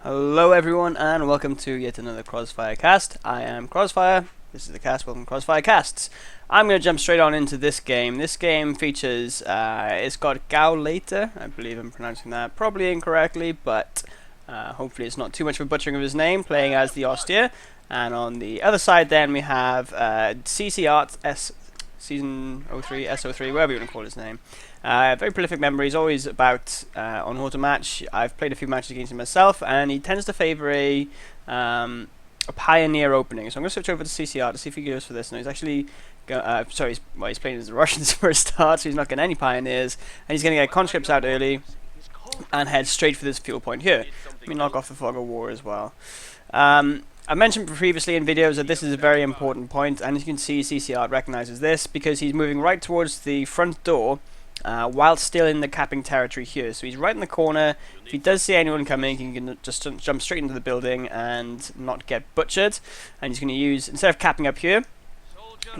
Hello everyone and welcome to yet another Krozzfyre cast. I am Krozzfyre. This is the cast. Welcome to Krozzfyre casts. I'm going to jump straight on into this game. This game features, it's got GauLeiter. I believe I'm pronouncing that probably incorrectly, but hopefully it's not too much of a butchering of his name, playing as the austere. And on the other side then we have CcArtS Season 03, S03, whatever you want to call his name. Very prolific member. He's always about on automatch. I've played a few matches against him myself, and he tends to favour a pioneer opening. So I'm going to switch over to CcArtS to see if he goes for this. No, he's actually he's playing as the Russians for a start, so he's not getting any pioneers, and he's going to get conscripts out early and head straight for this fuel point here. Let me knock off the fog of war as well. I mentioned previously in videos that this is a very important point, and as you can see, CcArtS recognizes this because he's moving right towards the front door while still in the capping territory here. So he's right in the corner. If he does see anyone coming, he can just jump straight into the building and not get butchered. And he's going to use, instead of capping up here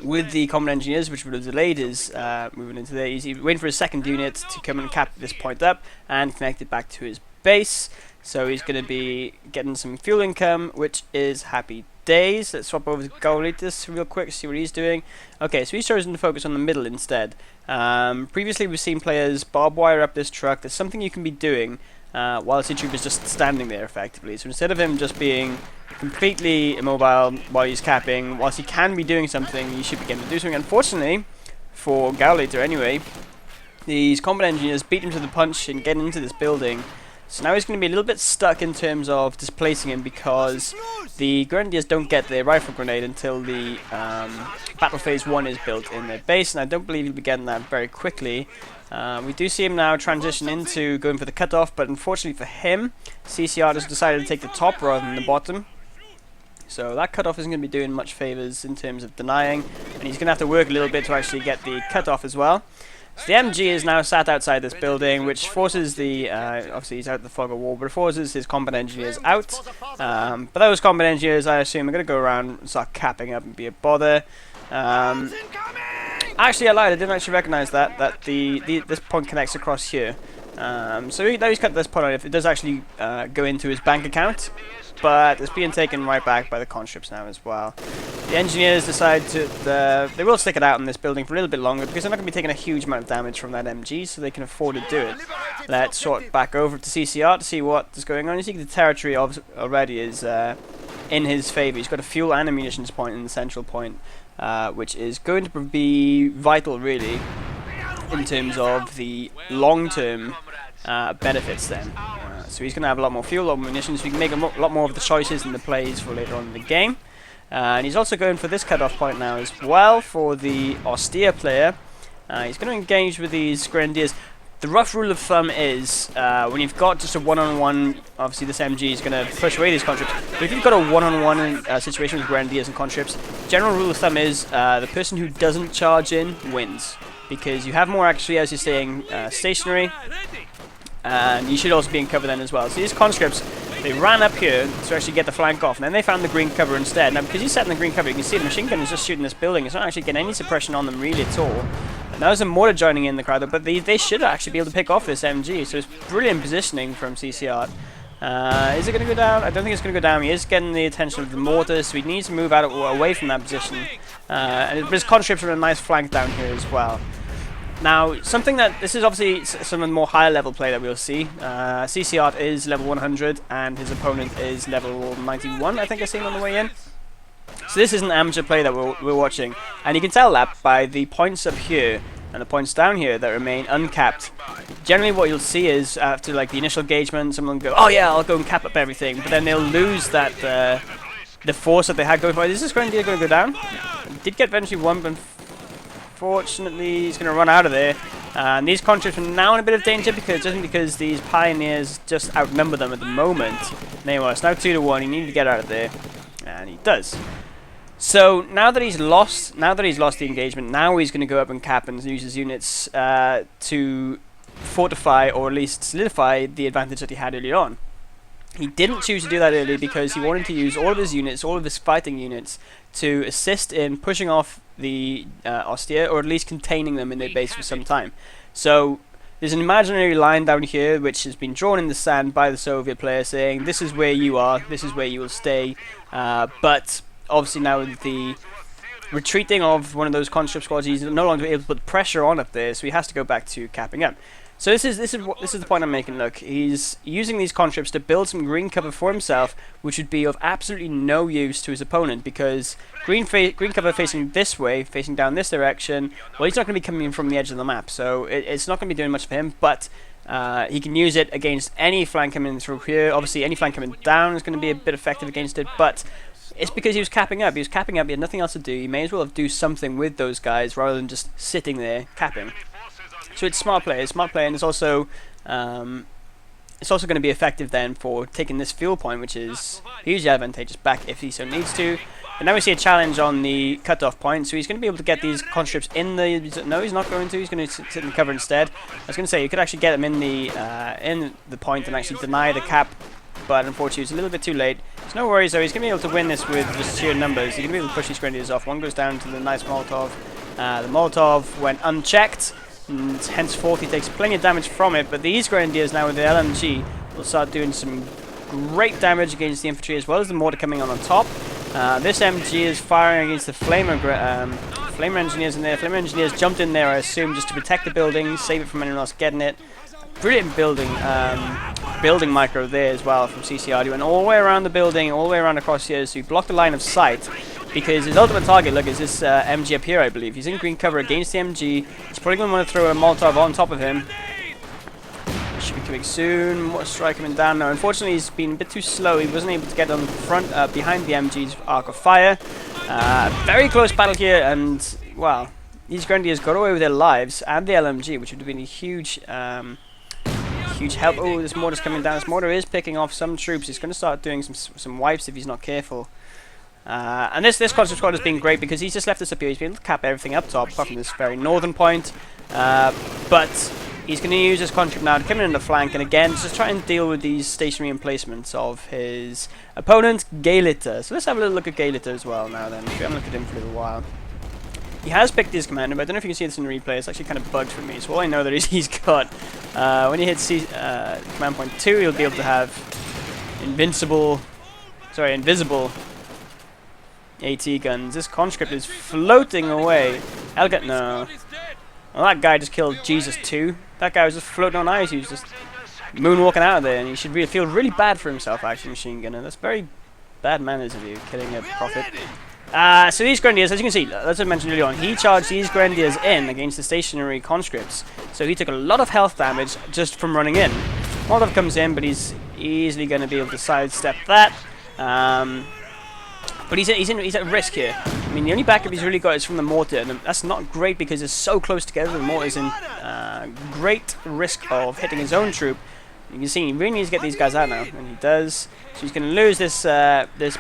with the combat engineers, which would have delayed his moving into there, he's waiting for his second unit to come and cap this point up and connect it back to his base. So he's going to be getting some fuel income, which is happy days. Let's swap over to GauLeiter real quick, see what he's doing. Okay, so he's chosen to focus on the middle instead. Previously we've seen players barbed wire up this truck. There's something you can be doing while the troop is just standing there effectively. So instead of him just being completely immobile while he's capping, whilst he can be doing something, you should be getting to do something. Unfortunately, for GauLeiter anyway, these combat engineers beat him to the punch and get into this building. So now he's going to be a little bit stuck in terms of displacing him because the Grenadiers don't get their rifle grenade until the Battle Phase 1 is built in their base, and I don't believe he'll be getting that very quickly. We do see him now transition into going for the cutoff, but unfortunately for him, CcArtS has decided to take the top rather than the bottom. So that cutoff isn't going to be doing much favours in terms of denying, and he's going to have to work a little bit to actually get the cutoff as well. So the MG is now sat outside this building, which forces the, obviously he's out of the fog of war, but it forces his combat engineers out. But those combat engineers, I assume, are going to go around and start capping up and be a bother. Actually, I lied, I didn't actually recognise that this point connects across here. So he's cut this point off. It does actually go into his bank account, but it's being taken right back by the conscripts now as well. The engineers decide to, they will stick it out in this building for a little bit longer because they're not going to be taking a huge amount of damage from that MG, so they can afford to do it. Let's sort back over to CcArtS to see what is going on. You see the territory already is in his favour. He's got a fuel and a munitions point in the central point, which is going to be vital really in terms of the long-term benefits then. So he's going to have a lot more fuel, a lot more munitions, so he can make a lot more of the choices and the plays for later on in the game. And he's also going for this cutoff point now as well for the austere player. He's going to engage with these Grenadiers. The rough rule of thumb is when you've got just a one-on-one, obviously this MG is going to push away these conscripts, but if you've got a one-on-one situation with Grenadiers and conscripts, general rule of thumb is the person who doesn't charge in wins, because you have more actually as you're staying stationary, and you should also be in cover then as well. So these conscripts, they ran up here to actually get the flank off, and then they found the green cover instead. Now because he's set in the green cover, you can see the machine gun is just shooting this building. It's not actually getting any suppression on them really at all. And now there's a mortar joining in the crowd, but they should actually be able to pick off this MG, so it's brilliant positioning from CcArtS. Is it going to go down? I don't think it's going to go down. He is getting the attention of the mortar, so he needs to move out away from that position. And his conscripts are a nice flank down here as well. Now, something that, this is obviously some of the more higher level play that we'll see. CcArtS is level 100 and his opponent is level 91, I think I seen on the way in. So this is an amateur play that we're watching, and you can tell that by the points up here and the points down here that remain uncapped. Generally what you'll see is after like the initial engagement, someone will go, oh yeah, I'll go and cap up everything, but then they'll lose that the force that they had going for it. Is this Grenadier going to go down? He did get eventually one, but fortunately he's going to run out of there. And these conscripts are now in a bit of danger because these pioneers just outnumber them at the moment. Anyway, it's now 2-1. He needs to get out of there, and he does. So now that he's lost the engagement, now he's going to go up and cap and use his units to fortify or at least solidify the advantage that he had early on. He didn't choose to do that early because he wanted to use all of his units, all of his fighting units, to assist in pushing off the austere, or at least containing them in their base for some time. So There's an imaginary line down here which has been drawn in the sand by the Soviet player saying this is where you are, this is where you will stay, but obviously now with the retreating of one of those conscript squads, he's no longer able to put pressure on up there, so he has to go back to capping up. So this is the point I'm making. Look, he's using these conscripts to build some green cover for himself, which would be of absolutely no use to his opponent, because green cover facing this way, facing down this direction, well, he's not going to be coming in from the edge of the map, so it's not going to be doing much for him, but he can use it against any flank coming through here. Obviously, any flank coming down is going to be a bit effective against it, but it's because he was capping up. He was capping up, he had nothing else to do. He may as well do something with those guys rather than just sitting there capping. So it's smart play, and it's also going to be effective then for taking this fuel point, which is hugely advantageous back if he so needs to. But now we see a challenge on the cutoff point, so he's going to be able to get these conscripts in the... No, he's not going to. He's going to sit in the cover instead. I was going to say, you could actually get them in the point and actually deny the cap, but unfortunately it's a little bit too late. It's no worries though, he's going to be able to win this with just sheer numbers. He's going to be able to push these grenadiers off. One goes down to the nice Molotov. The Molotov went unchecked, and henceforth he takes plenty of damage from it, but these grenadiers now with the LMG will start doing some great damage against the infantry as well as the mortar coming on top. This MG is firing against the Flamer engineers in there. Flamer engineers jumped in there, I assume, just to protect the building, save it from anyone else getting it. Brilliant building micro there as well from CcArtS03. Went all the way around the building, all the way around across here, so he blocked the line of sight. Because his ultimate target, look, is this MG up here, I believe. He's in green cover against the MG. He's probably going to want to throw a Molotov on top of him. Should be coming soon. More strike coming down now. Unfortunately, he's been a bit too slow. He wasn't able to get on the front, behind the MG's arc of fire. Very close battle here, and, wow, these Grenadiers got away with their lives, and the LMG, which would have been a huge help. Oh, this mortar's coming down. This mortar is picking off some troops. He's going to start doing some wipes if he's not careful. And this conscript squad has been great because he's just left us up here. He's been able to cap everything up top, apart from this very northern point. But he's going to use this conscript now to come in the flank, and again, just try and deal with these stationary emplacements of his opponent, GauLeiter. So let's have a little look at GauLeiter as well now then. We haven't looked at him for a little while. He has picked his commander, but I don't know if you can see this in the replay. It's actually kind of bugged for me. So all I know that is he's got, when he hits command point 2, he'll be able to have invisible AT guns. This conscript is floating away. Elgat, no. Well, that guy just killed Jesus 2. That guy was just floating on ice. He was just moonwalking out of there, and he should feel really bad for himself, actually, machine gunner. That's very bad manners of you, killing a prophet. So these Grenadiers, as you can see, as I mentioned earlier on, he charged these Grenadiers in against the stationary conscripts. So he took a lot of health damage just from running in. Molotov comes in, but he's easily going to be able to sidestep that. But he's at risk here. I mean, the only backup he's really got is from the mortar, and that's not great because it's so close together. The mortar's in great risk of hitting his own troop. You can see he really needs to get these guys out now, and he does. So he's going to lose this this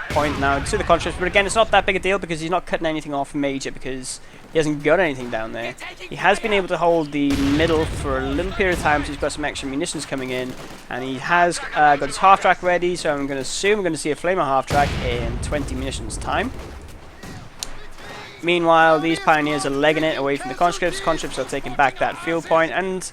point now to the conscripts, but again, it's not that big a deal because he's not cutting anything off major because he hasn't got anything down there. He has been able to hold the middle for a little period of time, so he's got some extra munitions coming in, and he has got his half-track ready, so I'm going to assume we're going to see a Flamer half-track in 20 munitions time. Meanwhile, these pioneers are legging it away from the conscripts. Conscripts are taking back that field point, and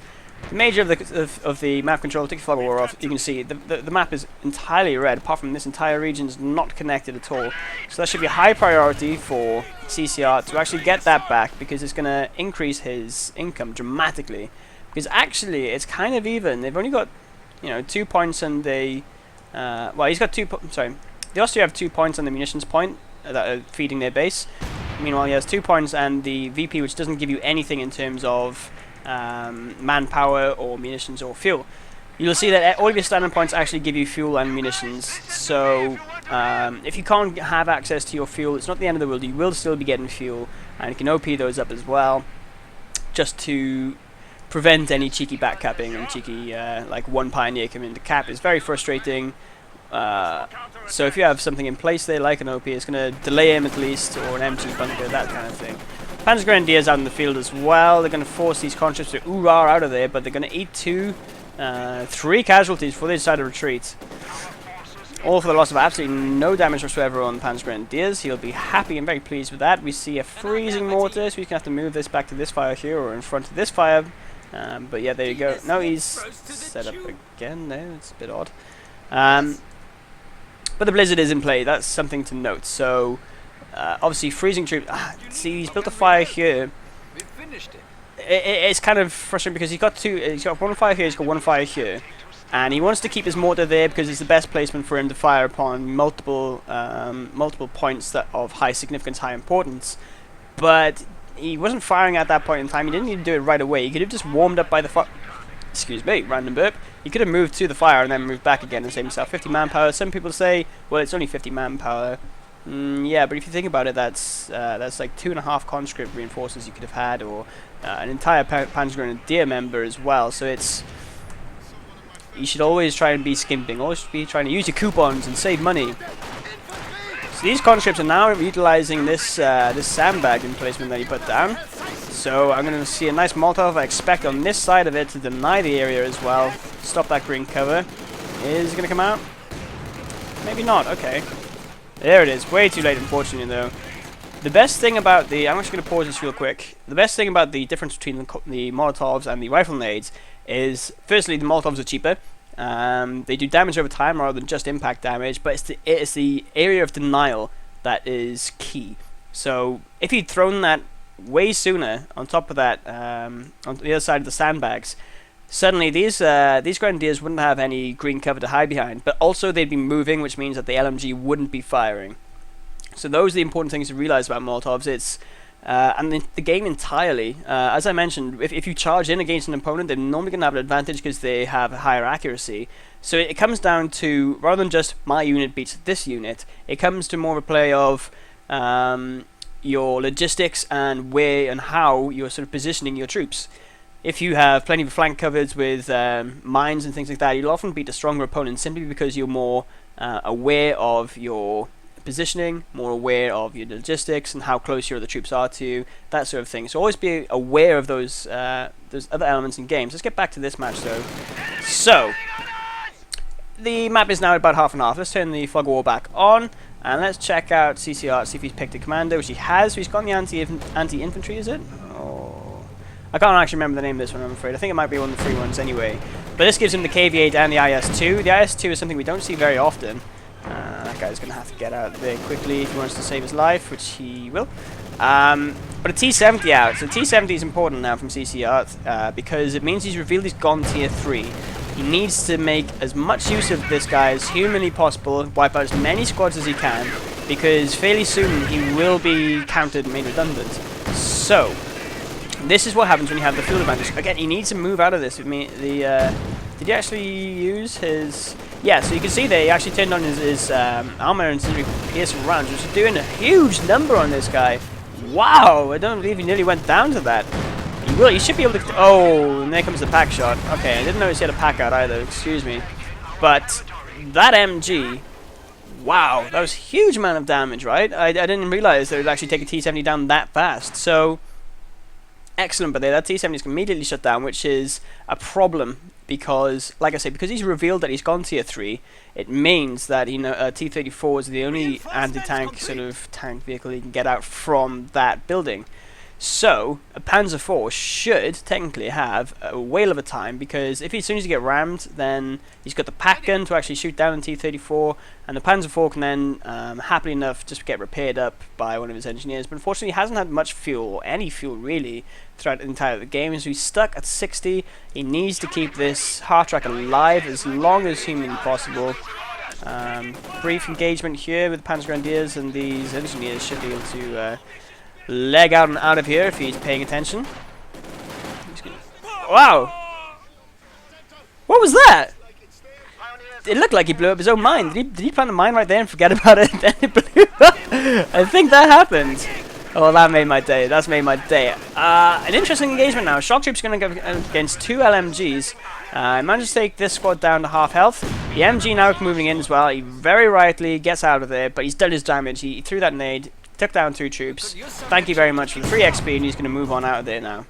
the major of the map control, take the flag war off, you can see the map is entirely red, apart from this entire region is not connected at all. So that should be a high priority for CcArtS to actually get that back, because it's going to increase his income dramatically. Because actually, it's kind of even. They've only got, 2 points on the... well, he's got 2 sorry. The Austria have 2 points on the munitions point that are feeding their base. Meanwhile, he has 2 points and the VP, which doesn't give you anything in terms of manpower or munitions or fuel. You'll see that all of your standard points actually give you fuel and munitions, so if you can't have access to your fuel, it's not the end of the world. You will still be getting fuel, and you can OP those up as well, just to prevent any cheeky backcapping and cheeky like one pioneer coming to cap. It's very frustrating. So if you have something in place there like an OP, it's going to delay him at least, or an MG bunker, that kind of thing. Panzer Grenadiers out in the field as well. They're going to force these conscripts to oorah out of there, but they're going to eat 3 casualties before they decide to retreat. All for the loss of absolutely no damage whatsoever on Panzer Grenadiers. He'll be happy and very pleased with that. We see a freezing mortar, so he's going to have to move this back to this fire here, or in front of this fire. But yeah, there you go. No, he's set up again there. It's a bit odd. But the blizzard is in play. That's something to note. So, obviously, freezing troops. See, he's built a fire here. It's kind of frustrating because he's got two. He's got one fire here. He's got one fire here, and he wants to keep his mortar there because it's the best placement for him to fire upon multiple points that of high significance, high importance. But he wasn't firing at that point in time. He didn't need to do it right away. He could have just warmed up by the fire. Excuse me, random burp. He could have moved to the fire and then moved back again and saved himself 50 manpower. Some people say, well, it's only 50 manpower. Yeah, but if you think about it, that's like 2.5 conscript reinforcements you could have had, or an entire Panzergrenadier member as well. So it's, you should always try and be skimping, always be trying to use your coupons and save money. So these conscripts are now utilizing this this sandbag emplacement that he put down. So I'm going to see a nice Molotov, I expect, on this side of it to deny the area as well. Stop that green cover. Is it going to come out? Maybe not, okay. There it is, way too late unfortunately though. The best thing about the, I'm actually going to pause this real quick. The best thing about the difference between the Molotovs and the rifle nades is, firstly, the Molotovs are cheaper. They do damage over time rather than just impact damage, but it's the area of denial that is key. So if he'd thrown that way sooner on top of that, on the other side of the sandbags, suddenly these grenadiers wouldn't have any green cover to hide behind, but also they'd be moving, which means that the LMG wouldn't be firing. So those are the important things to realize about Molotovs. It's and the game entirely, as I mentioned, if you charge in against an opponent, they're normally going to have an advantage because they have higher accuracy. So it comes down to, rather than just my unit beats this unit, it comes to more of a play of your logistics and where and how you're sort of positioning your troops. If you have plenty of flank covers with mines and things like that, you'll often beat a stronger opponent simply because you're more aware of your positioning, more aware of your logistics and how close your other troops are to you, that sort of thing. So always be aware of those other elements in games. Let's get back to this match though. So the map is now about half and half. Let's turn the fog wall back on and let's check out CcArtS, see if he's picked a commander, which he has. So he's got the anti-infantry, is it? Oh, I can't actually remember the name of this one, I'm afraid. I think it might be one of the free ones anyway. But this gives him the KV-8 and the IS-2. The IS-2 is something we don't see very often. That guy's going to have to get out there quickly if he wants to save his life, which he will. But a T-70 out. So T-70 is important now from CcArtS because it means he's revealed he's gone tier 3. He needs to make as much use of this guy as humanly possible, wipe out as many squads as he can, because fairly soon he will be countered and made redundant. So this is what happens when you have the field advantage. Again, he needs to move out of this. With me, did he actually use his? Yeah, so you can see there he actually turned on his armor and piercing rounds, which is doing a huge number on this guy. Wow, I don't believe he nearly went down to that. He will. He should be able to. Oh, and there comes the pack shot. Okay, I didn't notice he had a pack out either. Excuse me, but that MG. Wow, that was a huge amount of damage, right? I didn't realize that it would actually take a T-70 down that fast. So excellent, but there, that T-70 is immediately shut down, which is a problem because, like I say, because he's revealed that he's gone tier 3, it means that T-34 is the only anti-tank sort of tank vehicle he can get out from that building. So a Panzer IV should technically have a whale of a time, because if as soon as you get rammed, then he's got the pack gun to actually shoot down a T-34, and the Panzer IV can then happily enough just get repaired up by one of his engineers. But unfortunately, he hasn't had much fuel, or any fuel really, throughout the entire game, so he's stuck at 60. He needs to keep this half track alive as long as humanly possible. Brief engagement here with the Panzer Grenadiers, and these engineers should be able to leg out and out of here if he's paying attention. Wow! What was that? It looked like he blew up his own mine. Did he plant a mine right there and forget about it? Then it blew up. I think that happened. Oh, well, that made my day. That's made my day. An interesting engagement now. Shock Troop's going to go against 2 LMGs. I managed to take this squad down to half health. The MG now moving in as well. He very rightly gets out of there, but he's done his damage. He threw that nade, took down 2 troops. Thank you very much for the free XP, and he's going to move on out of there now.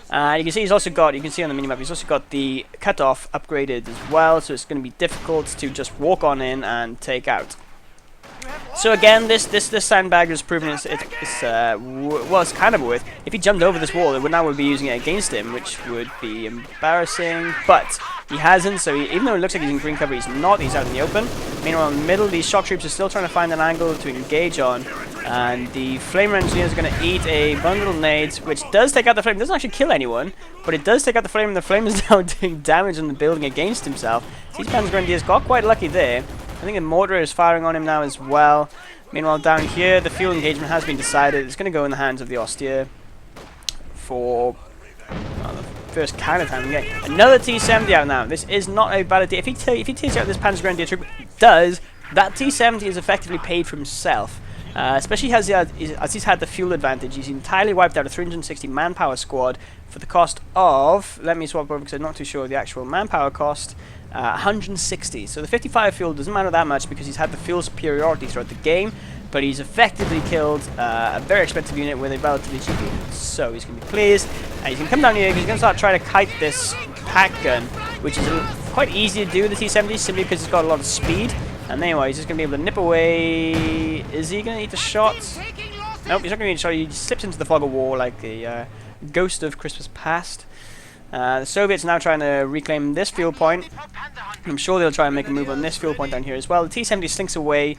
You can see he's also got, you can see on the minimap, he's also got the cutoff upgraded as well, so it's going to be difficult to just walk on in and take out. So again, this sandbag has proven it's well, it's kind of worth. If he jumped over this wall, it would now be using it against him, which would be embarrassing. But he hasn't, so even though it looks like he's in green cover, he's not. He's out in the open. Meanwhile, in the middle, these shock troops are still trying to find an angle to engage on, and the flamer engineer is going to eat a bundle of nades, which does take out the flame. It doesn't actually kill anyone, but it does take out the flame, and the flame is now doing damage on the building against himself. So these Panzer Grenadiers got quite lucky there. I think the mortar is firing on him now as well. Meanwhile, down here, the fuel engagement has been decided. It's going to go in the hands of the Austere for the first kind of time in the game. Another T-70 out now. This is not a bad idea. If he takes out this Panzer Grenadier troop, that T-70 is effectively paid for himself. Especially as he's had the fuel advantage. He's entirely wiped out a 360 manpower squad for the cost of, let me swap over because I'm not too sure of the actual manpower cost, 160. So the 55 fuel doesn't matter that much because he's had the fuel superiority throughout the game, but he's effectively killed a very expensive unit with a relatively cheap unit. So he's going to be pleased, and he's going to come down here, he's going to start trying to kite this pack gun, which is quite easy to do with the T-70 simply because it's got a lot of speed. And anyway, he's just going to be able to nip away. Is he going to eat the shot? Nope, he's not going to eat the shot. He slips into the fog of war like the ghost of Christmas past. The Soviets are now trying to reclaim this fuel point. I'm sure they'll try and make a move on this fuel point down here as well. The T-70 slinks away,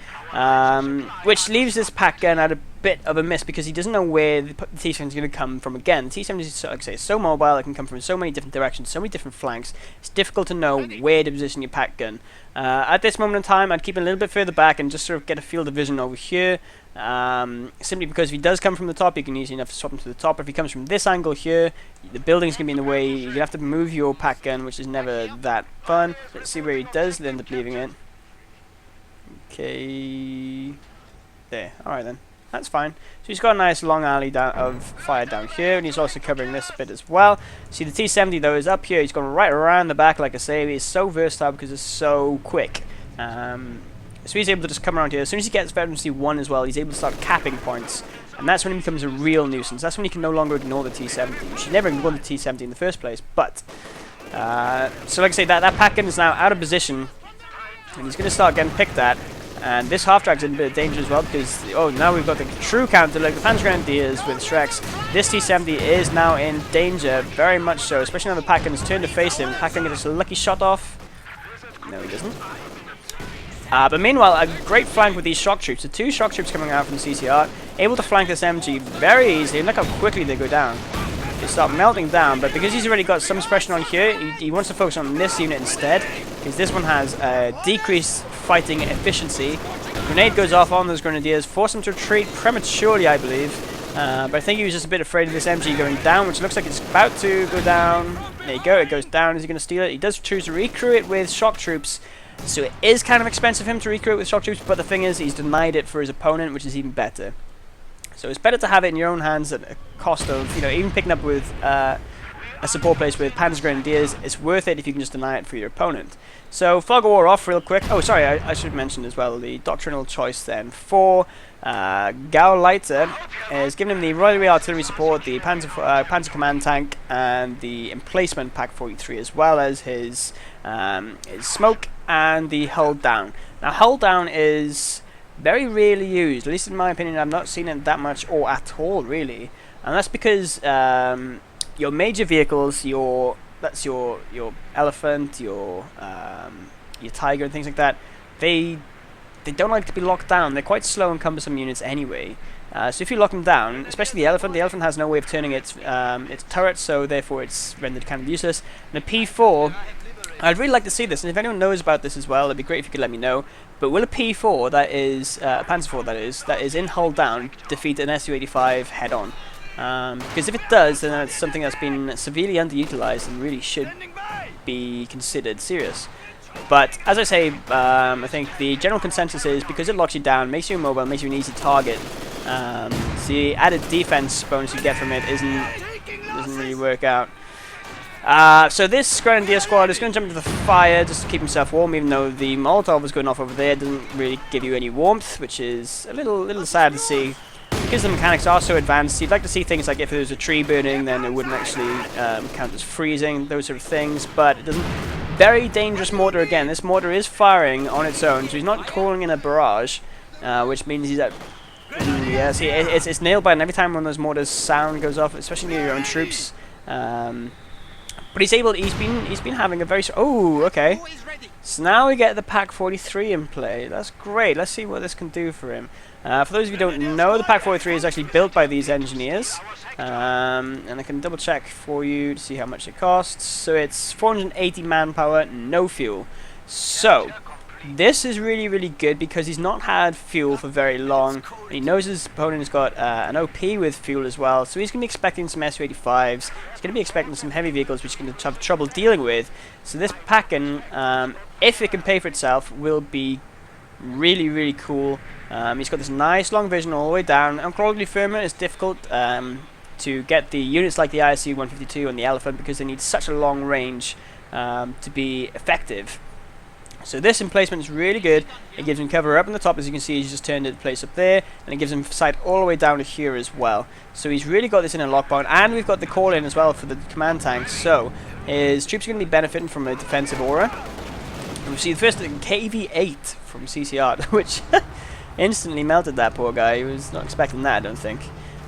which leaves this pack gun at a bit of a miss because he doesn't know where the T-70 is going to come from again. The T-70 is, like I say, so mobile, it can come from so many different directions, so many different flanks. It's difficult to know where to position your pack gun. At this moment in time, I'd keep it a little bit further back and just sort of get a field of vision over here. Simply because if he does come from the top, you can easily enough to swap him to the top. If he comes from this angle here, the building's going to be in the way. You're going to have to move your pack gun, which is never that fun. Let's see where he does end up leaving it. Okay. There. Alright then. That's fine. So he's got a nice long alley of fire down here, and he's also covering this bit as well. See, the T-70 though is up here. He's gone right around the back, like I say. He's so versatile because it's so quick. So he's able to just come around here. As soon as he gets Veterancy 1 as well, he's able to start capping points. And that's when he becomes a real nuisance. That's when you can no longer ignore the T-70. You should never ignore the T-70 in the first place. But, so like I say, that pack gun is now out of position. And he's going to start getting picked at. And this half-track's in a bit of danger as well because, oh, now we've got the true counter, like the Panzer Grenadiers with Shreks. This T-70 is now in danger, very much so, especially now the pack gun is turned to face him. Pack gun gets a lucky shot off. No, he doesn't. But meanwhile, a great flank with these shock troops. The two shock troops coming out from CcArtS, able to flank this MG very easily. And look how quickly they go down. They start melting down, but because he's already got some suppression on here, he wants to focus on this unit instead, because this one has decreased fighting efficiency. A grenade goes off on those Grenadiers, force them to retreat prematurely, I believe. But I think he was just a bit afraid of this MG going down, which looks like it's about to go down. There you go, it goes down. Is he going to steal it? He does choose to recrew it with shock troops. So it is kind of expensive for him to recruit with shock troops, but the thing is, he's denied it for his opponent, which is even better. So it's better to have it in your own hands at a cost of, you know, even picking up with a support place with Panzer Grenadiers. It's worth it if you can just deny it for your opponent. So fog of war off real quick. Oh, sorry, I should mention as well the doctrinal choice then for GauLeiter is giving him the Royal Artillery support, the Panzer Command Tank, and the Emplacement Pack 43, as well as his smoke and the hull down. Now, hull down is very rarely used, at least in my opinion. I've not seen it that much or at all, really, and that's because your major vehicles, your elephant, your tiger, and things like that, they don't like to be locked down. They're quite slow and cumbersome units anyway. So if you lock them down, especially the elephant has no way of turning its turret, so therefore it's rendered kind of useless. And the P4, I'd really like to see this, and if anyone knows about this as well, it'd be great if you could let me know. But will a P4, that is Panzer IV, that is in hull down, defeat an Su-85 head on? Because if it does, then it's something that's been severely underutilized and really should be considered serious. But as I say, I think the general consensus is because it locks you down, makes you immobile, makes you an easy target. The added defense bonus you get from it doesn't really work out. So this Grenadier squad is going to jump into the fire just to keep himself warm, even though the Molotov was going off over there. It doesn't really give you any warmth, which is a little sad to see. Because the mechanics are so advanced, you'd like to see things like if there was a tree burning, then it wouldn't actually count as freezing, those sort of things, but it doesn't. Very dangerous mortar again. This mortar is firing on its own, so he's not calling in a barrage. which means he's at... yeah, see, it's nailed bitten every time one of those mortars sound goes off, especially near your own troops. But he's been having a very... oh, okay. So now we get the Pak 43 in play. That's great. Let's see what this can do for him. For those of you who don't know, the Pak 43 is actually built by these engineers. And I can double check for you to see how much it costs. So it's 480 manpower, no fuel. So this is really, really good because he's not had fuel for very long. He knows his opponent has got an OP with fuel as well, so he's going to be expecting some Su-85s. He's going to be expecting some heavy vehicles which he's going to have trouble dealing with. So this Packen, if it can pay for itself, will be really, really cool. He's got this nice long vision all the way down. And Kholodny Ferma is difficult to get the units like the ISU-152 and the Elephant because they need such a long range to be effective. So this emplacement is really good. It gives him cover up in the top, as you can see. He's just turned it place up there, and it gives him sight all the way down to here as well. So he's really got this in a lockdown, and we've got the call in as well for the command tank. So his troops are going to be benefiting from a defensive aura. And we see the first KV-8 from CcArtS, which instantly melted that poor guy. He was not expecting that, I don't think.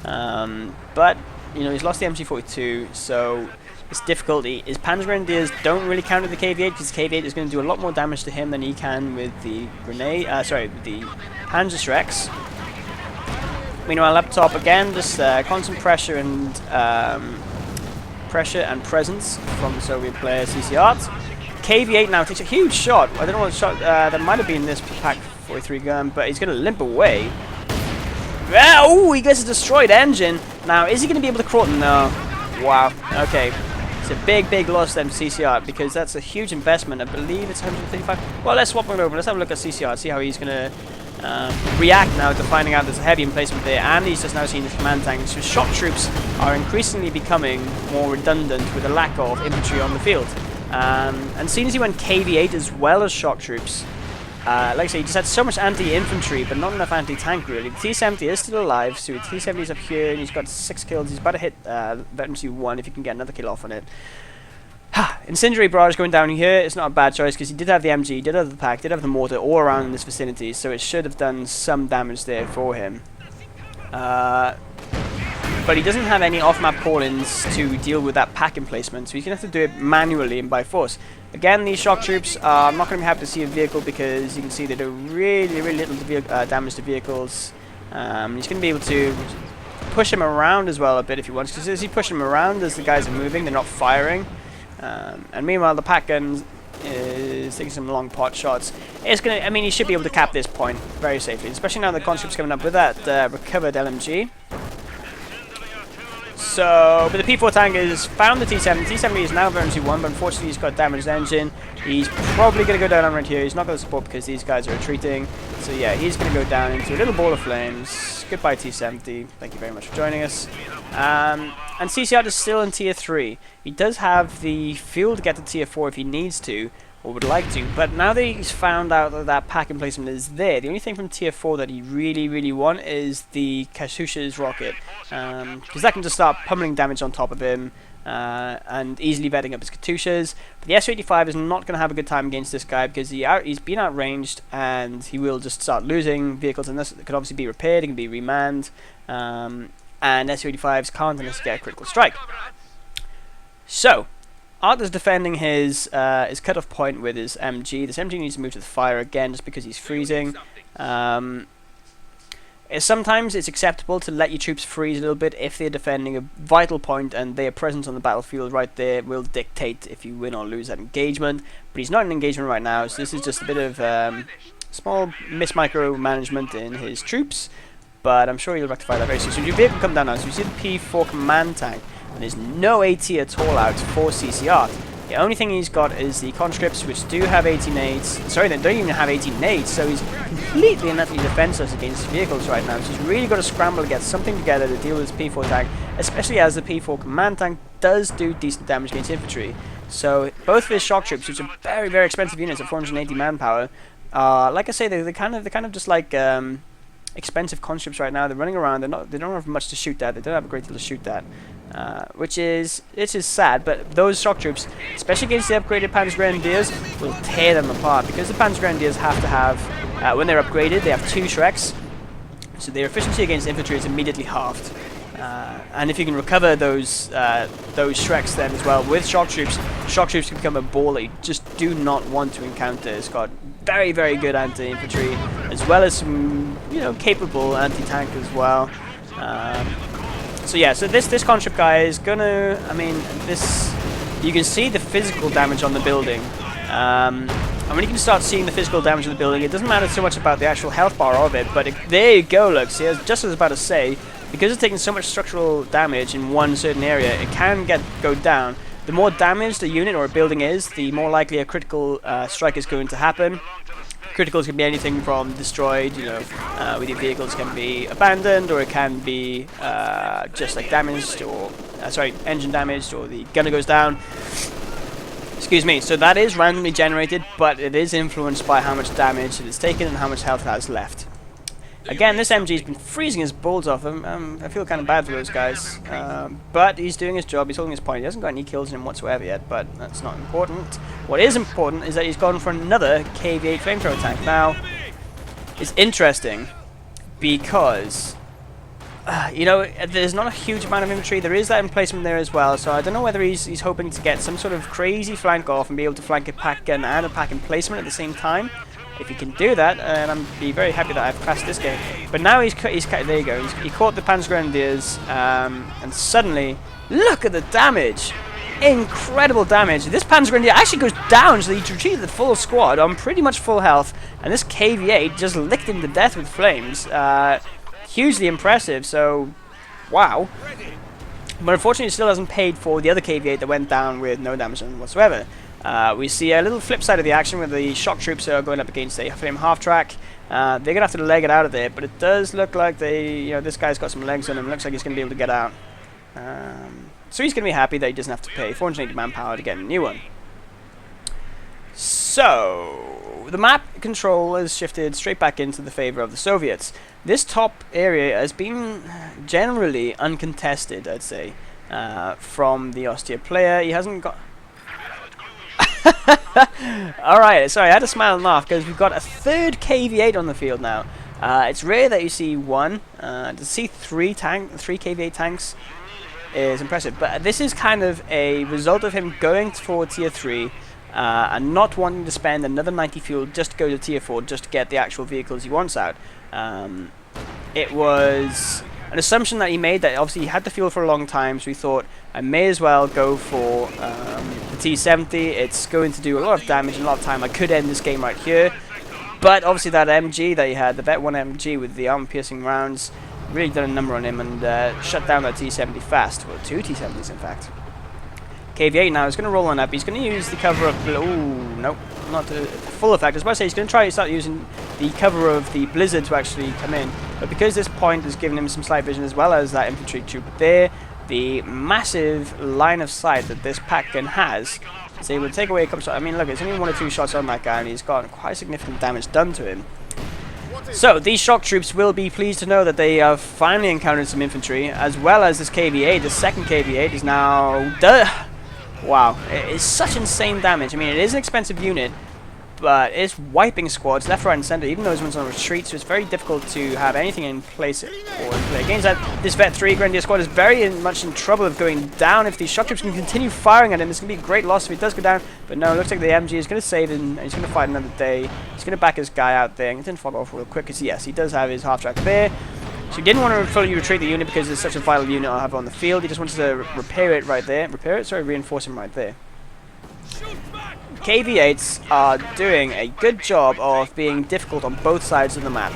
But you know, he's lost the MG42, so it's difficulty. His Panzer Grenadiers don't really counter the KV-8 because KV-8 is going to do a lot more damage to him than he can with the grenade. The Panzer Shreks. Meanwhile, up top again, just constant pressure and presence from the Soviet player CcArtS. KV-8 now takes a huge shot. I don't know what shot that might have been this Pak 43 gun, but he's going to limp away. Oh, he gets a destroyed engine. Now, is he going to be able to crawl? No. Wow. Okay. It's a big, big loss then for CcArtS because that's a huge investment. I believe it's 135. Well, let's swap it over. Let's have a look at CcArtS, see how he's going to react now to finding out there's a heavy emplacement there, and he's just now seen his command tank. So shock troops are increasingly becoming more redundant with the lack of infantry on the field. And seeing as he went KV-8 as well as shock troops, like I say, he just had so much anti-infantry, but not enough anti-tank really. The T-70 is still alive, so the T-70 is up here, and he's got 6 kills. He's about to hit Veteran 1 if he can get another kill off on it. Incendiary barrage going down here. It's not a bad choice because he did have the MG, did have the Pak, did have the mortar all around in this vicinity, so it should have done some damage there for him. But he doesn't have any off-map call-ins to deal with that Pak emplacement, so he's going to have to do it manually and by force. Again, these shock troops are not going to be happy to see a vehicle because you can see they do really, really little damage to vehicles. He's going to be able to push him around as well a bit if he wants, because as he pushes him around as the guys are moving, they're not firing. And meanwhile, the Pak gun is taking some long pot shots. It's going to, I mean, he should be able to cap this point very safely, especially now the conscript's coming up with that recovered LMG. So, but the P4 tank has found the T-70. T-70 is now Veteran 1, but unfortunately he's got a damaged engine. He's probably going to go down on right here. He's not going to support because these guys are retreating. So yeah, he's going to go down into a little ball of flames. Goodbye T-70. Thank you very much for joining us. And CcArtS is still in Tier 3. He does have the fuel to get to Tier 4 if he needs to, or would like to, but now that he's found out that that Pak emplacement is there, the only thing from Tier 4 that he really, really wants is the Katyusha's rocket, because that can just start pummeling damage on top of him, and easily vetting up his Katyushas. But the Su-85 is not going to have a good time against this guy, because he's been outranged, and he will just start losing vehicles, and this could obviously be repaired, it can be remanned, and Su-85s can't unless you get a critical strike. So, Art is defending his cut-off point with his MG. This MG needs to move to the fire again just because he's freezing. Sometimes it's acceptable to let your troops freeze a little bit if they're defending a vital point and their presence on the battlefield right there will dictate if you win or lose that engagement. But he's not in engagement right now, so this is just a bit of small micromanagement in his troops. But I'm sure he'll rectify that very soon. So your vehicle come down now. So you see the P4 command tank. And there's no AT at all out for CcArtS. The only thing he's got is the conscripts, which do have 18 nades. Sorry, they don't even have 18 nades, so he's completely and utterly defenseless against vehicles right now. So he's really got to scramble to get something together to deal with this P4 tank, especially as the P4 command tank does do decent damage against infantry. So both of his shock troops, which are very, very expensive units at 480 manpower, like I say, they're kind of just like expensive conscripts right now. They're running around. They don't have much to shoot at. They don't have a great deal to shoot at. Which is sad, but those shock troops, especially against the upgraded Panzer Grenadiers, will tear them apart because the Panzer Grenadiers have to have when they're upgraded, they have 2 Shreks, so their efficiency against infantry is immediately halved. And if you can recover those Shreks then as well with shock troops can become a ball that you just do not want to encounter. It's got very, very good anti-infantry, as well as some, you know, capable anti-tank as well. So yeah, so this conscript guy is gonna, I mean, this, you can see the physical damage on the building. And when you can start seeing the physical damage of the building, it doesn't matter so much about the actual health bar of it, but there you go, look, see, just as I was about to say, because it's taking so much structural damage in one certain area, it can go down. The more damaged a unit or a building is, the more likely a critical strike is going to happen. Criticals can be anything from destroyed, you know, with your vehicles can be abandoned, or it can be just like damaged, or sorry, engine damaged, or the gunner goes down. Excuse me. So that is randomly generated, but it is influenced by how much damage it has taken and how much health it has left. Again, this MG's been freezing his balls off him. I feel kind of bad for those guys. But he's doing his job, he's holding his point. He hasn't got any kills in him whatsoever yet, but that's not important. What is important is that he's gone for another KV-8 flamethrower tank. Now, it's interesting because, you know, there's not a huge amount of infantry. There is that emplacement there as well, so I don't know whether he's hoping to get some sort of crazy flank off and be able to flank a pack gun and a pack emplacement at the same time. If he can do that, and I'm be very happy that I've passed this game. But now he's there you go. He caught the Panzergrenadiers, and suddenly, look at the damage! Incredible damage. This Panzergrenadier actually goes down, so he retreated the full squad on pretty much full health, and this KV-8 just licked him to death with flames. Hugely impressive. So, wow. But unfortunately, it still hasn't paid for the other KV-8 that went down with no damage whatsoever. We see a little flip side of the action where the shock troops are going up against a flame half-track. They're going to have to leg it out of there, but it does look like this guy's got some legs on him. Looks like he's going to be able to get out. So he's going to be happy that he doesn't have to pay 480 manpower to get a new one. So, the map control has shifted straight back into the favor of the Soviets. This top area has been generally uncontested, I'd say, from the austere player. He hasn't got... Alright, sorry, I had to smile and laugh because we've got a third KV-8 on the field now. It's rare that you see one. To see three KV-8 tanks is impressive, but this is kind of a result of him going for tier 3 and not wanting to spend another 90 fuel just to go to tier 4 just to get the actual vehicles he wants out. It was an assumption that he made that obviously he had the fuel for a long time, so he thought I may as well go for the T-70. It's going to do a lot of damage in a lot of time. I could end this game right here, but obviously that MG that he had, the Vet 1 MG with the armor-piercing rounds, really done a number on him and shut down that T-70 fast. Well, 2 T-70s in fact. KV-8 now is going to roll on up. He's going to use the cover of... Ooh, nope, not the full effect. I was about to say he's going to try to start using the cover of the blizzard to actually come in. But because this point has given him some slight vision as well as that infantry troop there, the massive line of sight that this pack gun has is able to take away a couple shots. I mean, look, it's only 1 or 2 shots on that guy and he's got quite significant damage done to him. So, these shock troops will be pleased to know that they have finally encountered some infantry, as well as this KV-8. The second KV-8 is now... Wow, it's such insane damage. I mean, it is an expensive unit, but it's wiping squads left, right, and center, even though this one's on retreat, so it's very difficult to have anything in place or in play. Against that, this Vet 3 Grenadier squad is very much in trouble of going down. If these shock troops can continue firing at him, it's going to be a great loss if he does go down. But no, it looks like the MG is going to save him, and he's going to fight another day. He's going to back his guy out there, and he didn't fog off real quick, because yes, he does have his half-track there. So he didn't want to fully retreat the unit because it's such a vital unit I have on the field. He just wanted to repair it right there. Reinforce him right there. KV-8s are doing a good job of being difficult on both sides of the map.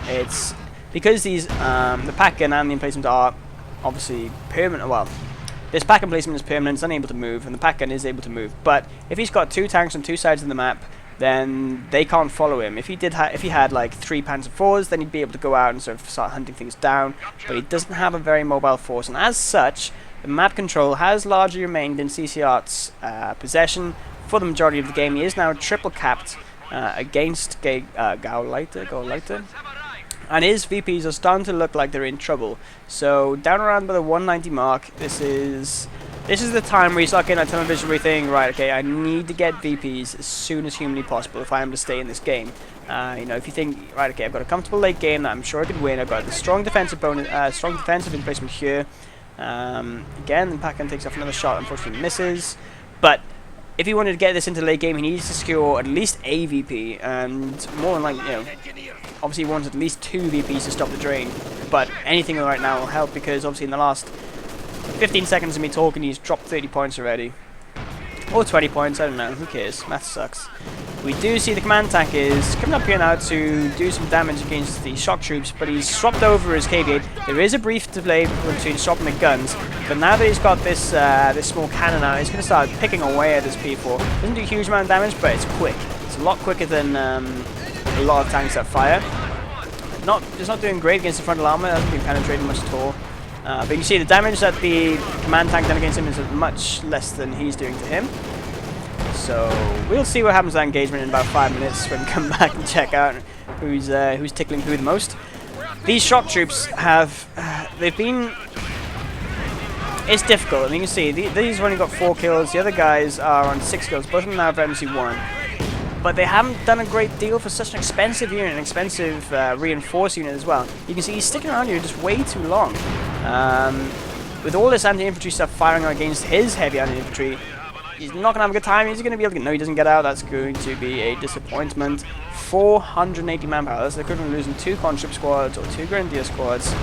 It's because these the pack gun and the emplacement are obviously permanent. Well, this pack emplacement is permanent, it's unable to move, and the pack gun is able to move. But if he's got 2 tanks on 2 sides of the map, then they can't follow him. If he had like 3 Panzer IVs, then he'd be able to go out and sort of start hunting things down. But he doesn't have a very mobile force, and as such, the map control has largely remained in CcArt's possession for the majority of the game. He is now triple capped against GauLeiter, and his VPs are starting to look like they're in trouble. So down around by the 190 mark, this is the time where you start getting that tunnel vision where you think, right, okay, I need to get VPs as soon as humanly possible if I am to stay in this game. You know, if you think, right, okay, I've got a comfortable late game that I'm sure I could win. I've got the strong defensive bonus, strong defensive placement here. Again, the Pac-Man takes off another shot, unfortunately misses. But if he wanted to get this into the late game, he needs to secure at least a VP, and more than like, you know, obviously he wants at least 2 VPs to stop the drain. But anything right now will help, because obviously in the last 15 seconds of me talking, he's dropped 30 points already. Or 20 points, I don't know, who cares, math sucks. We do see the command tank is coming up here now to do some damage against the shock troops, but he's swapped over his KV-8. There is a brief delay between swapping the guns, but now that he's got this this small cannon out, he's going to start picking away at his P4. Doesn't do a huge amount of damage, but it's quick. It's a lot quicker than a lot of tanks that fire. It's not doing great against the frontal armor, it hasn't been penetrating much at all. But you can see the damage that the command tank done against him is much less than he's doing to him. So we'll see what happens to that engagement in about 5 minutes when we come back and check out who's tickling who the most. These shock troops have they've been. It's difficult. I mean, you can see these have only got 4 kills. The other guys are on 6 kills. Both of them now have MC1. But they haven't done a great deal for such an expensive unit, an expensive reinforced unit as well. You can see he's sticking around here just way too long. With all this anti-infantry stuff firing against his heavy anti-infantry, he's not going to have a good time. He's going to be able to get... No, he doesn't get out. That's going to be a disappointment. 480 manpower. That's the equivalent of losing 2 conscript squads or 2 grenadier squads.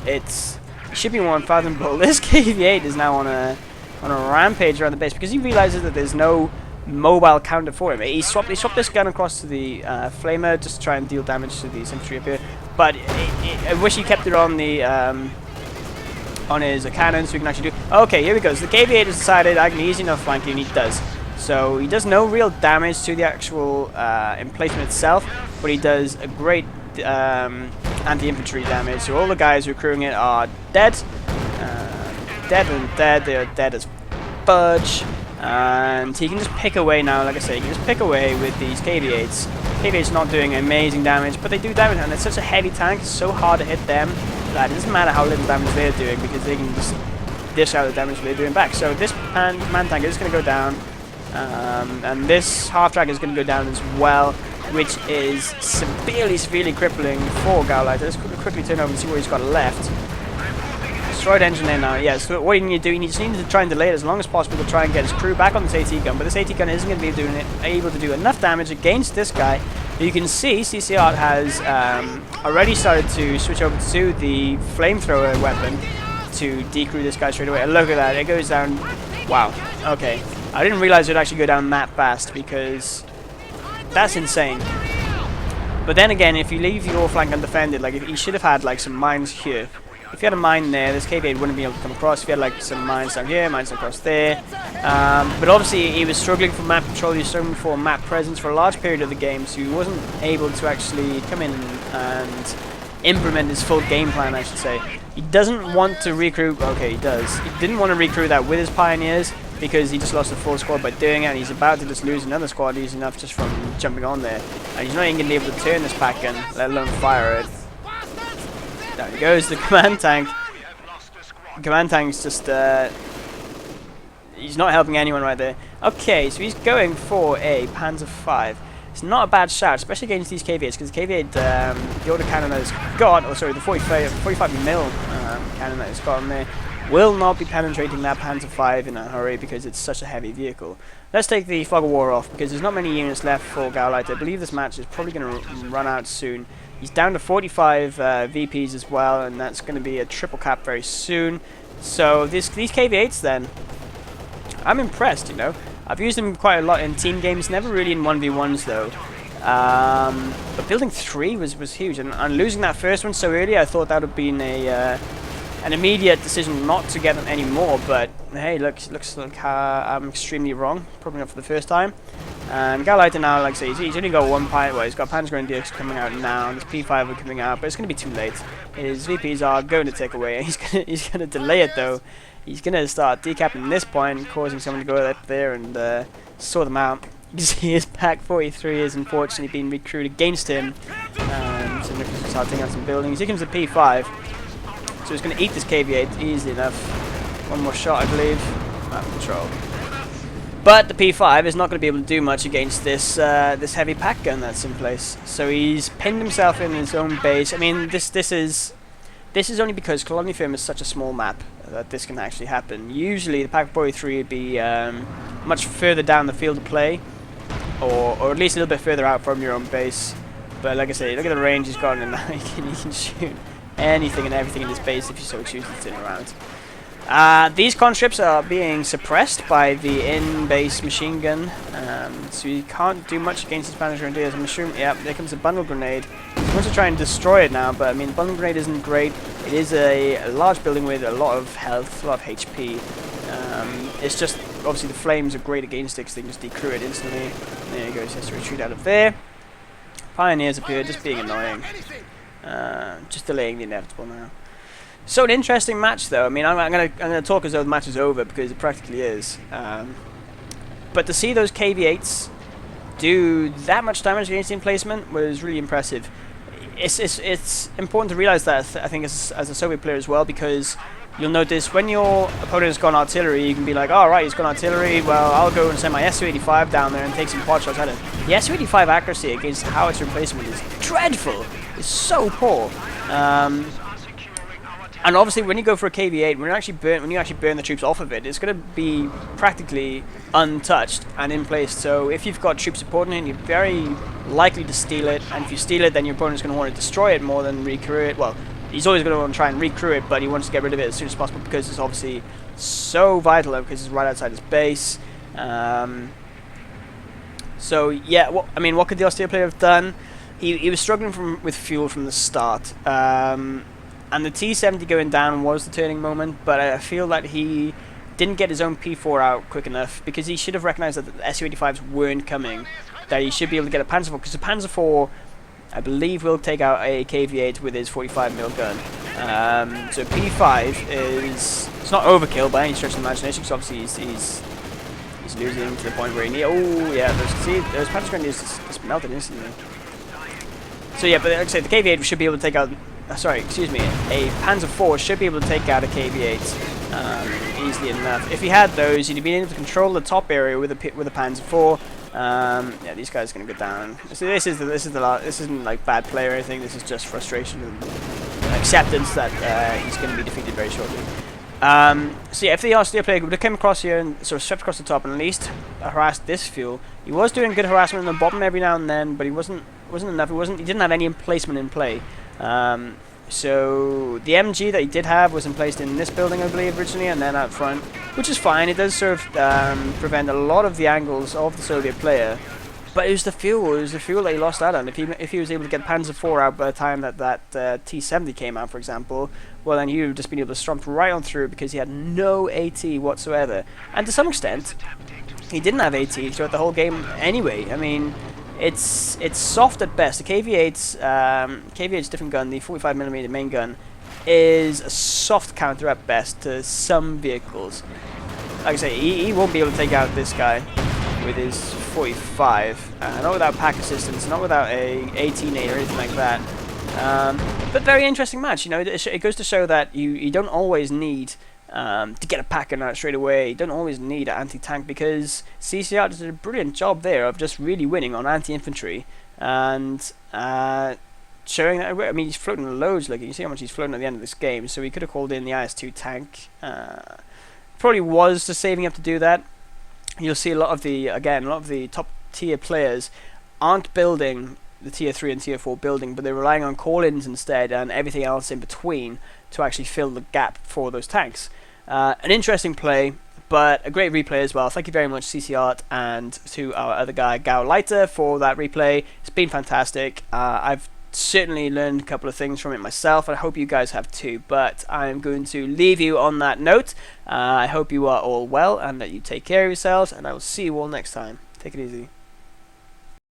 It should be more unfathomable. This KV-8 is now on a rampage around the base because he realizes that there's no mobile counter for him. He swapped this gun across to the flamer just to try and deal damage to these infantry up here. But I wish he kept it on the on his cannon so we can actually do... Okay, here we go. So the KV-8 has decided I can easy enough flank you, and he does. So he does no real damage to the actual emplacement itself, but he does a great anti-infantry damage. So all the guys who are crewing it are dead. Dead. They are dead as fudge. And he can just pick away now, like I say, he can just pick away with these KV-8s. KV-8's not doing amazing damage, but they do damage, and it's such a heavy tank, it's so hard to hit them that it doesn't matter how little damage they're doing, because they can just dish out the damage they're doing back. So this command tank is going to go down, and this half-track is going to go down as well, which is severely crippling for GauLeiter. Let's quickly turn over and see what he's got left. Destroyed engine there now. Yeah, so what you need to do, you just need to try and delay it as long as possible to try and get his crew back on this AT gun, but this AT gun isn't going to be able to do enough damage against this guy. You can see CcArtS has already started to switch over to the flamethrower weapon to decrew this guy straight away. And look at that, it goes down. Wow, okay. I didn't realize it would actually go down that fast, because that's insane. But then again, if you leave your flank undefended, like he should have had like some mines here. If you had a mine there, this KV-8 wouldn't be able to come across. If you had like some mines down here, mines across there. But obviously he was struggling for map control, he was struggling for map presence for a large period of the game, so he wasn't able to actually come in and implement his full game plan, I should say. He doesn't want to recruit, okay he does. He didn't want to recruit that with his pioneers, because he just lost a full squad by doing it, and he's about to just lose another squad easy enough just from jumping on there. And he's not even going to be able to turn this pack gun, let alone fire it. Down he goes, the command tank. The command tank's just, he's not helping anyone right there. Okay, so he's going for a Panzer V. It's not a bad shout, especially against these KV-8s, because the KV-8, the auto cannon that it's got, or sorry, the 45mm cannon that it's got on there, will not be penetrating that Panzer V in a hurry because it's such a heavy vehicle. Let's take the Fog of War off, because there's not many units left for GauLeiter. I believe this match is probably going to run out soon. He's down to 45 VPs as well, and that's going to be a triple cap very soon. So these KV-8s then, I'm impressed, you know. I've used them quite a lot in team games, never really in 1v1s though. But building 3 was huge, and losing that first one so early, I thought that would have been an immediate decision not to get them anymore. But hey, looks like I'm extremely wrong, probably not for the first time. And GauLeiter now, like I say, he's only got one pilot. Well, he's got Panzer Grenadiers coming out now, and his P5 are coming out, but it's going to be too late. His VPs are going to take away. He's gonna delay it though. He's going to start decapping this point, causing someone to go up there and sort them out. You can see his Pack 43 is unfortunately being recruited against him. So he's going to start taking out some buildings. Here comes the P5. So he's going to eat this KV-8 easily enough. One more shot, I believe. Map control. But the P5 is not going to be able to do much against this this heavy pack gun that's in place. So he's pinned himself in his own base. I mean, this is only because Kholodny Ferma is such a small map that this can actually happen. Usually the pack 43 would be much further down the field of play, or at least a little bit further out from your own base. But like I say, look at the range he's got, and now he can shoot anything and everything in his base if you so choose to turn around. These conscripts are being suppressed by the in-base machine gun, so you can't do much against this Spanish grenadiers. I'm assuming, yeah, there comes a bundle grenade. He wants to try and destroy it now, but I mean, the bundle grenade isn't great. It is a large building with a lot of health, a lot of HP. It's just, obviously the flames are great against it because they can just decrew it instantly. There he goes, he has to retreat out of there. Pioneers appear, just being annoying. Just delaying the inevitable now. So an interesting match, though. I mean, I'm gonna talk as though the match is over because it practically is. But to see those KV8s do that much damage against the emplacement was really impressive. It's important to realize that, I think, as a Soviet player as well, because you'll notice when your opponent has gone artillery, you can be like, oh, right, he's gone artillery, well, I'll go and send my Su-85 down there and take some pot shots at him. The Su-85 accuracy against howitzer replacement is dreadful. It's so poor. And obviously, when you go for a KV8, when you actually burn the troops off of it, it's going to be practically untouched and in place. So if you've got troops supporting it, you're very likely to steal it. And if you steal it, then your opponent's going to want to destroy it more than recrew it. Well, he's always going to want to try and recrew it, but he wants to get rid of it as soon as possible because it's obviously so vital, because it's right outside his base. So yeah, what could the Austere player have done? He was struggling with fuel from the start. And the T-70 going down was the turning moment, but I feel that he didn't get his own P4 out quick enough, because he should have recognized that the Su-85s weren't coming, that he should be able to get a Panzer IV, because the Panzer IV, I believe, will take out a KV8 with his 45mm gun. So P5 it's not overkill by any stretch of the imagination, because obviously he's losing to the point where he needs... Oh, yeah, those Panzer grenadiers just melted instantly. So yeah, but like I said, the KV8 should be able to take out... sorry, excuse me, a Panzer IV should be able to take out a KV8 easily enough. If he had those, he'd be able to control the top area with a Panzer IV. Yeah, these guys are going to go down. So this isn't like bad play or anything. This is just frustration and acceptance that he's going to be defeated very shortly. So yeah, if the Austere player would have come across here and sort of swept across the top and at least harassed this fuel, he was doing good harassment on the bottom every now and then, but he wasn't enough. He didn't have any emplacement in play. So the MG that he did have was placed in this building, I believe, originally, and then out front, which is fine. It does sort of prevent a lot of the angles of the Soviet player, but it was the fuel. It was the fuel that he lost out on. If he was able to get Panzer IV out by the time that T-70 came out, for example, well, then he would have just been able to stomp right on through because he had no AT whatsoever. And to some extent, he didn't have AT throughout the whole game anyway. I mean, it's soft at best. The KV8's different gun, the 45mm main gun, is a soft counter at best to some vehicles. Like I say, he won't be able to take out this guy with his 45, not without pack assistance, not without a 18A or anything like that. But very interesting match. You know, it goes to show that you don't always need to get a pack out straight away. You don't always need an anti-tank, because CcArtS did a brilliant job there of just really winning on anti-infantry and showing that. I mean, he's floating loads. Like, you see how much he's floating at the end of this game. So he could have called in the IS-2 tank. Probably was just saving up to do that. You'll see a lot of the top tier players aren't building the tier 3 and tier 4 building, but they're relying on call-ins instead and everything else in between to actually fill the gap for those tanks. An interesting play, but a great replay as well. Thank you very much, CcArtS, and to our other guy, GauLeiter, for that replay. It's been fantastic. I've certainly learned a couple of things from it myself, and I hope you guys have too, but I'm going to leave you on that note. I hope you are all well and that you take care of yourselves, and I will see you all next time. Take it easy.